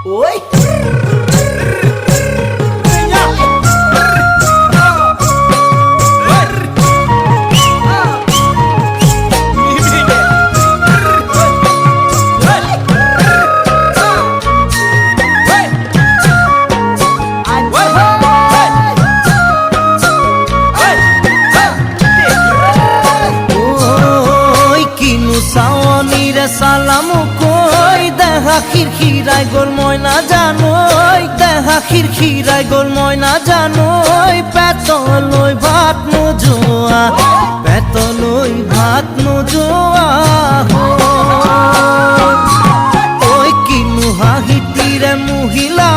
Oi! সালামু কই দেখা খিরখিরাই গোল ময়না জানোই দেখা খিরখিরাই গোল ময়না জানোই পেতলই ভাত নোজোয়া পেতলই ভাত নোজোয়া ওই কিনু হাহিতিরে মহিলা